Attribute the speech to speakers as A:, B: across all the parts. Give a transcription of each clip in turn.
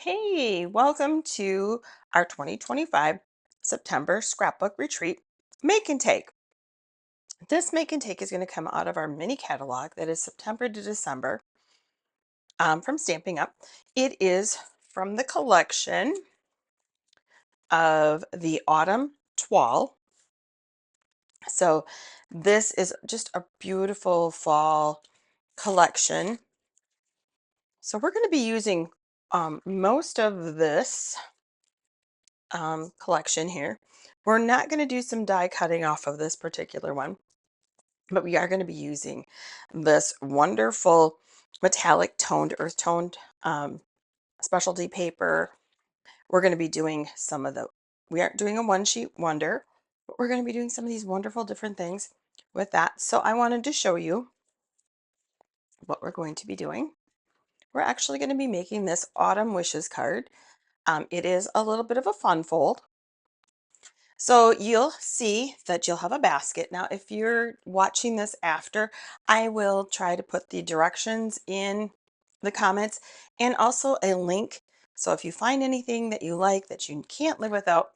A: Hey, welcome to our 2025 September scrapbook retreat make and take. This make and take is going to come out of our mini catalog that is September to December from Stamping Up. It is from the collection of the Autumn Toile. So, this is just a beautiful fall collection. So, we're going to be using most of this collection here. We're not going to do some die cutting off of this particular one, but we are going to be using this wonderful metallic toned, earth toned specialty paper. We're going to be doing we aren't doing a one sheet wonder, but we're going to be doing some of these wonderful different things with that. So I wanted to show you what we're going to be doing. We're actually going to be making this Autumn Wishes card. It is a little bit of a fun fold. So you'll see that you'll have a basket. Now, if you're watching this after, I will try to put the directions in the comments and also a link. So if you find anything that you like that you can't live without,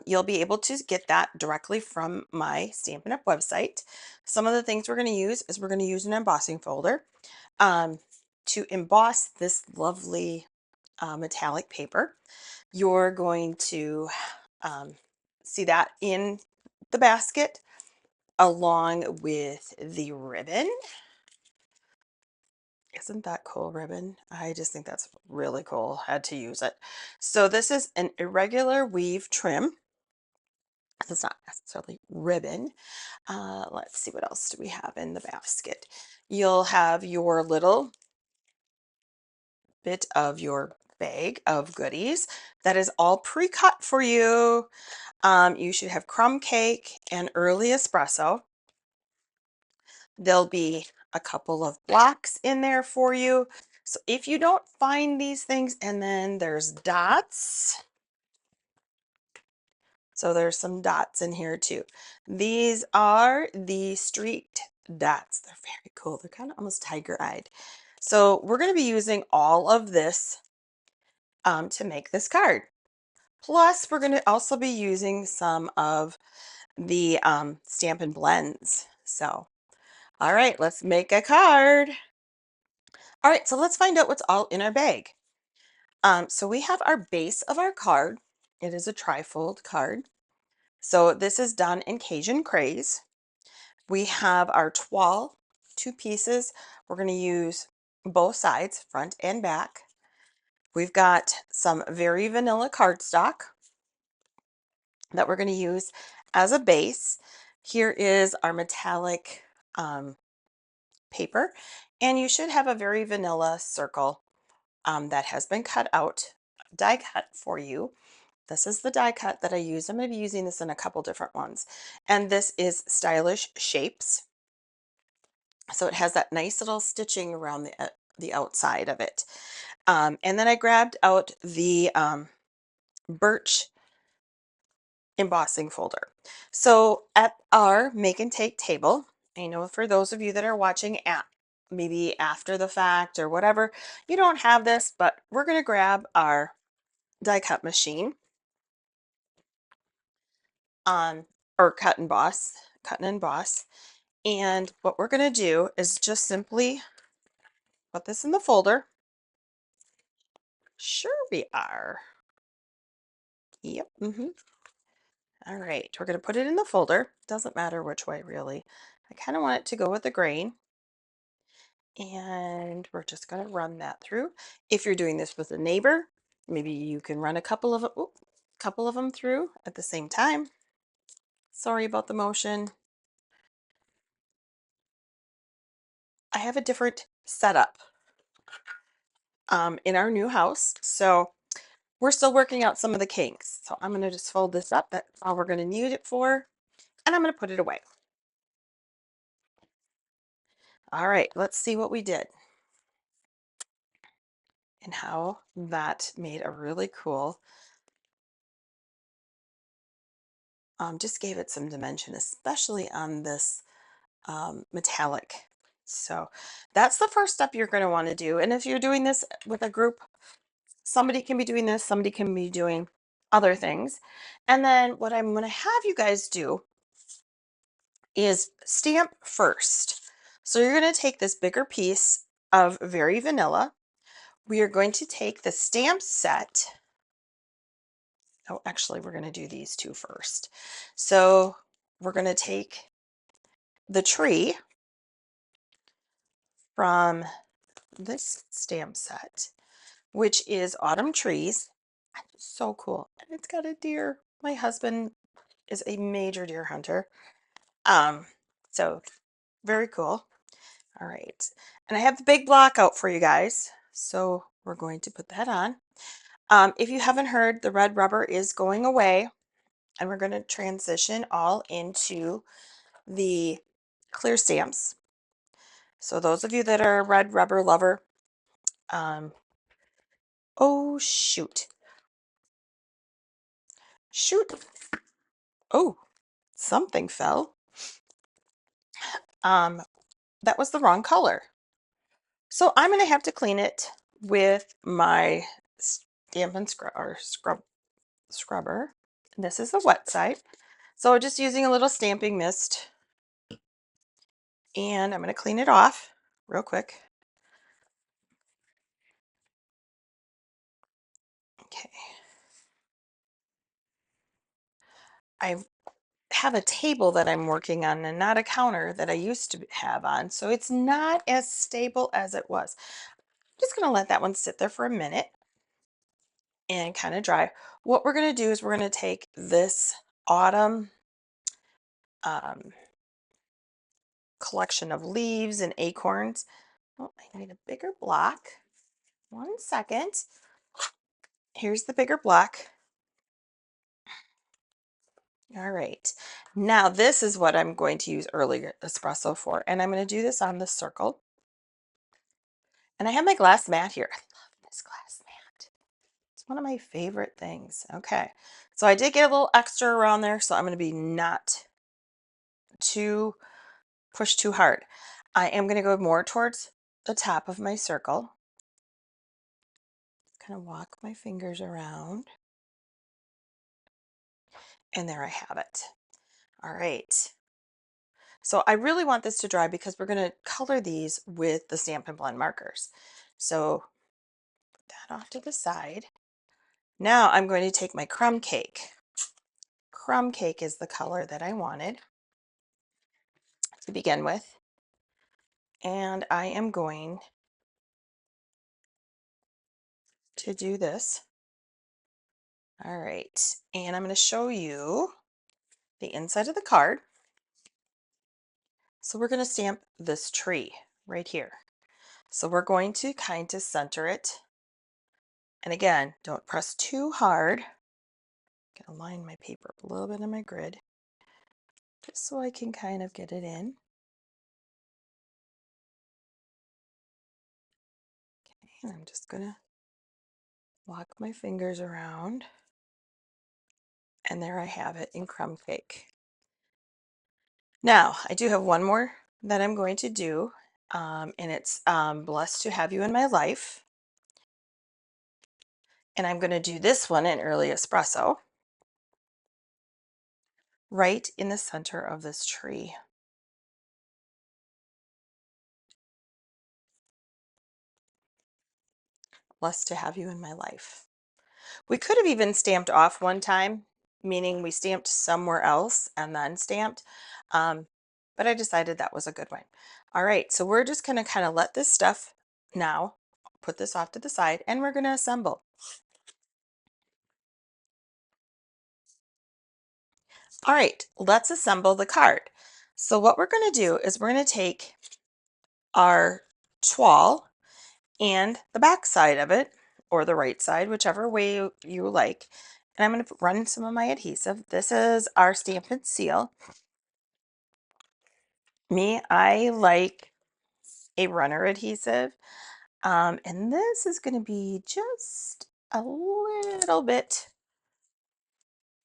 A: you'll be able to get that directly from my Stampin' Up! Website. Some of the things we're going to use is we're going to use an embossing folder um, to emboss this lovely metallic paper. You're going to um, see that in the basket along with the ribbon. Isn't that cool ribbon? I just think that's really cool. Had to use it. So this is an irregular weave trim. It's not necessarily ribbon. Let's see, what else do we have in the basket? You'll have your little bit of your bag of goodies that is all pre-cut for you. You should have crumb cake and early espresso. There'll be a couple of blocks in there for you. So if you don't find these things, and then there's dots. So there's some dots in here too. These are the street dots. They're very cool. They're kind of almost tiger-eyed. So we're going to be using all of this to make this card. Plus, we're going to also be using some of the Stampin' Blends. So, all right, let's make a card. All right, so let's find out what's all in our bag. So we have our base of our card. It is a trifold card. So this is done in Cajun Craze. We have our toile, two pieces. We're going to use both sides, front and back. We've got some very vanilla cardstock that we're going to use as a base. Here is our metallic paper, and you should have a very vanilla circle that has been cut out, die cut for you. This is the die cut that I use. I'm going to be using this in a couple different ones. And this is Stylish Shapes. So it has that nice little stitching around the outside of it. And then I grabbed out the birch embossing folder. So at our make and take table, I know for those of you that are watching at maybe after the fact or whatever, you don't have this, but we're going to grab our die cut machine on or cut and emboss. And what we're going to do is just simply put this in the folder. Sure we are. Yep. All right, we're going to put it in the folder. Doesn't matter which way, really. I kind of want it to go with the grain. And we're just going to run that through. If you're doing this with a neighbor, maybe you can run a couple of them through at the same time. Sorry about the motion. I have a different setup in our new house, so we're still working out some of the kinks. So I'm going to just fold this up. That's all we're going to need it for, and I'm going to put it away. All right, let's see what we did and how that made a really cool, just gave it some dimension, especially on this metallic So that's the first step you're going to want to do. And if you're doing this with a group, somebody can be doing this, somebody can be doing other things. And then what I'm going to have you guys do is stamp first. So you're going to take this bigger piece of Very Vanilla. We are going to take the stamp set. Oh, actually, we're going to do these two first. So we're going to take the tree from this stamp set, which is Autumn Trees. So cool. And it's got a deer. My husband is a major deer hunter. Um, so very cool. All right. And I have the big block out for you guys. So we're going to put that on. If you haven't heard, the red rubber is going away, and we're going to transition all into the clear stamps. So those of you that are a red rubber lover, oh shoot, shoot, oh, something fell. That was the wrong color. So I'm going to have to clean it with my Stampin' Scrubber. This is the wet side. So just using a little stamping mist, and I'm going to clean it off real quick. Okay. I have a table that I'm working on and not a counter that I used to have on, so it's not as stable as it was. I'm just going to let that one sit there for a minute and kind of dry. What we're going to do is we're going to take this autumn collection of leaves and acorns. Oh, I need a bigger block. 1 second. Here's the bigger block. All right. Now this is what I'm going to use early espresso for, and I'm going to do this on the circle. And I have my glass mat here. I love this glass mat. It's one of my favorite things. Okay. So I did get a little extra around there, so I'm going to be not too push too hard. I am going to go more towards the top of my circle. Kind of walk my fingers around. And there I have it. All right. So I really want this to dry because we're going to color these with the Stampin' Blend markers. So put that off to the side. Now I'm going to take my crumb cake. Crumb cake is the color that I wanted to begin with. And I am going to do this. All right. And I'm going to show you the inside of the card. So we're going to stamp this tree right here. So we're going to kind of center it. And again, don't press too hard. I'm going to line my paper up a little bit in my grid just so I can kind of get it in. Okay, and I'm just going to walk my fingers around. And there I have it in crumb cake. Now, I do have one more that I'm going to do, and it's Blessed to Have You in My Life. And I'm going to do this one in Early Espresso, right in the center of this tree. Blessed to have you in my life. We could have even stamped off one time, meaning we stamped somewhere else and then stamped, but I decided that was a good one. All right, so we're just going to kind of let this stuff now, put this off to the side, and we're going to assemble. All right, let's assemble the card. So what we're going to do is we're going to take our toile and the back side of it, or the right side, whichever way you like. And I'm going to run some of my adhesive. This is our Stampin' Seal. Me, I like a runner adhesive. And this is going to be just a little bit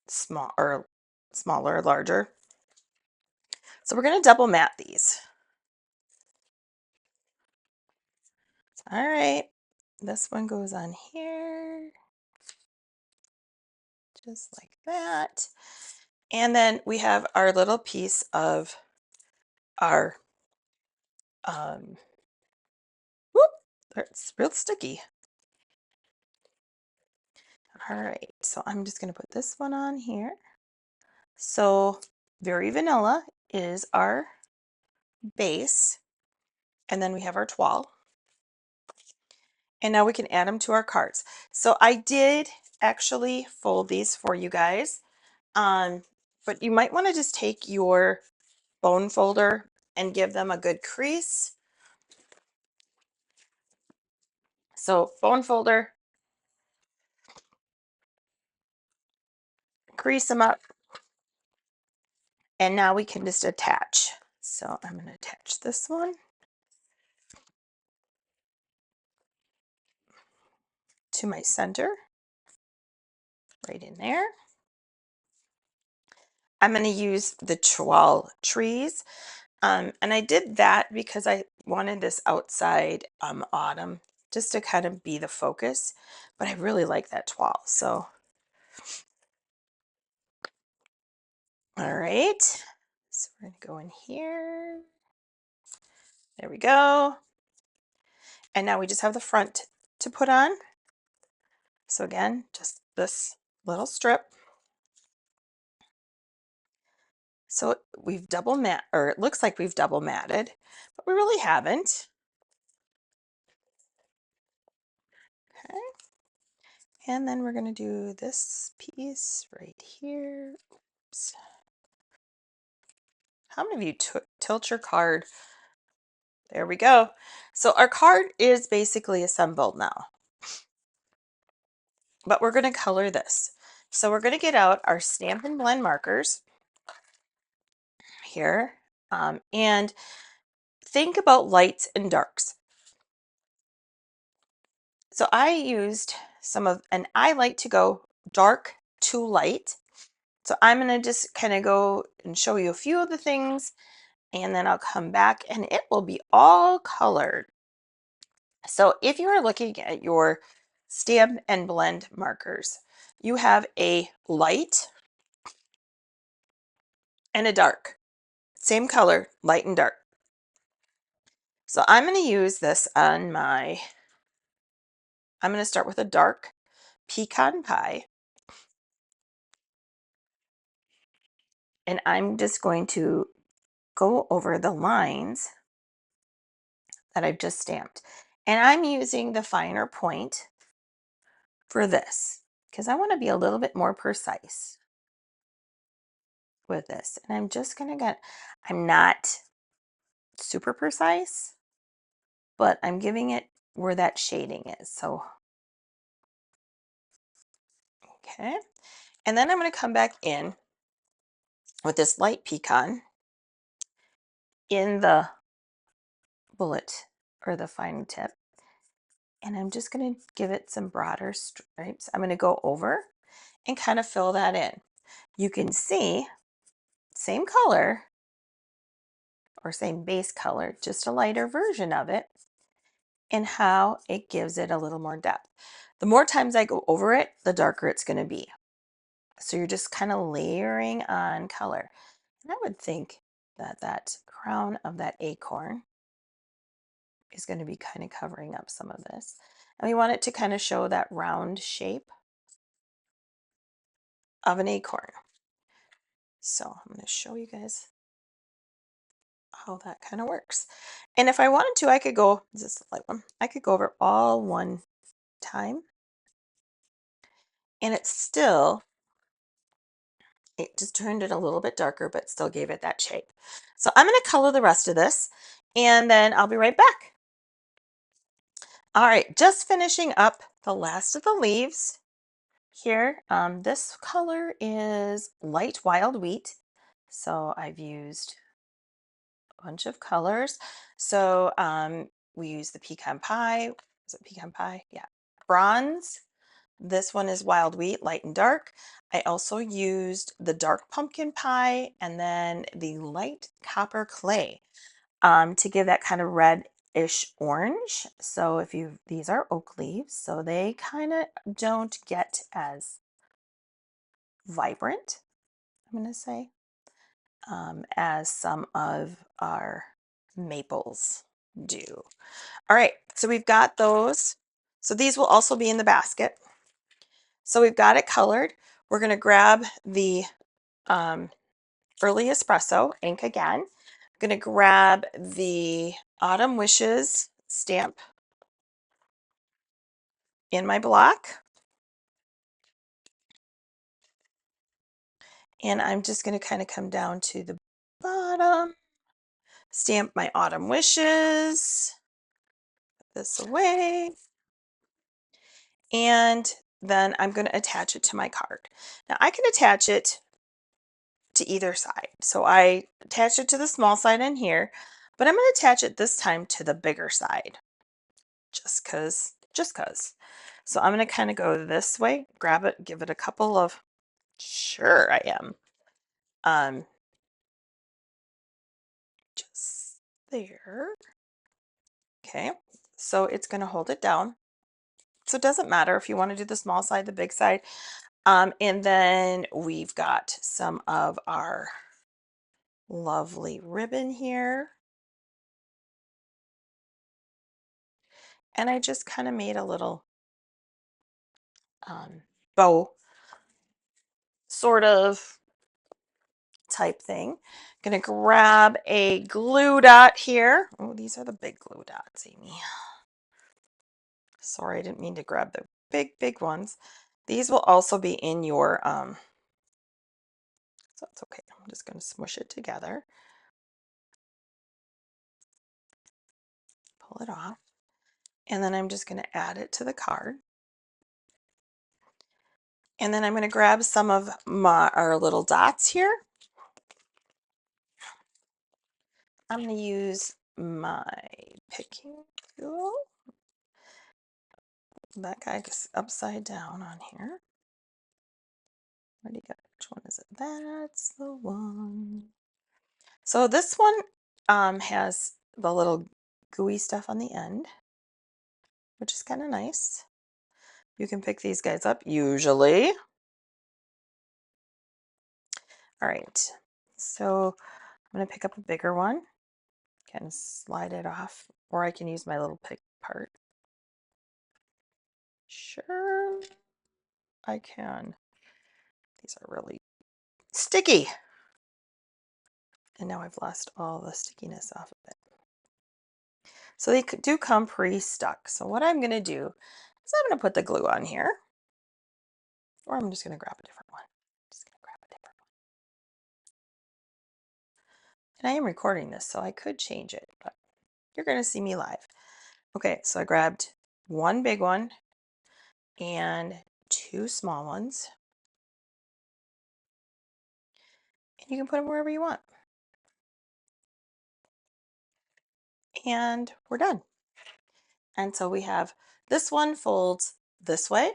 A: small or smaller, larger. So we're going to double mat these. All right, this one goes on here, just like that. And then we have our little piece of our, um, whoop, it's real sticky. All right, so I'm just gonna put this one on here. So very vanilla is our base, and then we have our toile. And now we can add them to our cards. So I did actually fold these for you guys, um, but you might want to just take your bone folder and give them a good crease. So bone folder, crease them up, and now we can just attach. So I'm going to attach this one to my center, right in there. I'm going to use the Chihuahua trees. And I did that because I wanted this outside autumn just to kind of be the focus. But I really like that toile. So, all right. So we're going to go in here. There we go. And now we just have the front to put on. So again, just this little strip. So we've double mat, or it looks like we've double matted, but we really haven't. Okay. And then we're going to do this piece right here. Oops. How many of you tilt your card? There we go. So our card is basically assembled now, but we're going to color this. So we're going to get out our Stampin' Blend markers here, and think about lights and darks. So I used some of, and I like to go dark to light. So I'm going to just kind of go and show you a few of the things, and then I'll come back and it will be all colored. So if you are looking at your Stamp and Blend markers, you have a light and a dark. Same color, light and dark. So I'm going to use this on my, I'm going to start with a dark pecan pie. And I'm just going to go over the lines that I've just stamped. And I'm using the finer point for this because I want to be a little bit more precise with this. And I'm just going to get, I'm not super precise, but I'm giving it where that shading is. So, okay. And then I'm going to come back in with this light pecan in the bullet or the fine tip. And I'm just going to give it some broader stripes. I'm going to go over and kind of fill that in. You can see same color or same base color, just a lighter version of it, and how it gives it a little more depth. The more times I go over it, the darker it's going to be. So you're just kind of layering on color. And I would think that that crown of that acorn is going to be kind of covering up some of this. And we want it to kind of show that round shape of an acorn. So I'm going to show you guys how that kind of works. And if I wanted to, I could go, this is the light one, I could go over all one time. And it's still, it just turned it a little bit darker, but still gave it that shape. So I'm going to color the rest of this, and then I'll be right back. All right, just finishing up the last of the leaves here. This color is light wild wheat. So I've used a bunch of colors. So we use the pecan pie. Is it pecan pie? Yeah. Bronze. This one is wild wheat, light and dark. I also used the dark pumpkin pie and then the light copper clay to give that kind of red ish orange. So if you, these are oak leaves, so they kind of don't get as vibrant, I'm going to say, as some of our maples do. All right, so we've got those. So these will also be in the basket. So we've got it colored. We're going to grab the um, early espresso ink again. I'm going to grab the Autumn Wishes stamp in my block. And I'm just going to kind of come down to the bottom, stamp my Autumn Wishes, put this away, and then I'm going to attach it to my card. Now I can attach it to either side. So I attach it to the small side in here, but I'm going to attach it this time to the bigger side just because. So I'm going to kind of go this way, grab it, give it a couple of, sure I am, um, just there. Okay, so it's going to hold it down. So it doesn't matter if you want to do the small side, the big side. And then we've got some of our lovely ribbon here. And I just kind of made a little bow sort of type thing. Gonna grab a glue dot here. Oh, these are the big glue dots, Amy. Sorry, I didn't mean to grab the big ones. These will also be in your, so it's okay. I'm just gonna smush it together. Pull it off. And then I'm just gonna add it to the card. And then I'm gonna grab some of our little dots here. I'm gonna use my picking tool. That guy goes upside down on here. What do you got? Which one is it? That's the one. So this one has the little gooey stuff on the end, which is kind of nice. You can pick these guys up usually. All right, so I'm going to pick up a bigger one, kind of slide it off, or I can use my little pick part. Sure, I can. These are really sticky. And now I've lost all the stickiness off of it. So they do come pre-stuck. So what I'm going to do is I'm going to put the glue on here, or I'm just going to grab a different one. Just going to grab a different one. And I am recording this, so I could change it, but you're going to see me live. Okay, so I grabbed one big one and two small ones. And you can put them wherever you want. And we're done. And so we have this one folds this way,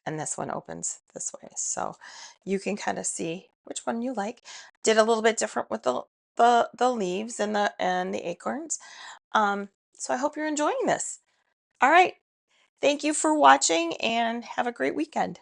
A: and this one opens this way. So you can kind of see which one you like. Did a little bit different with the leaves and the acorns. So I hope you're enjoying this. All right. Thank you for watching and have a great weekend.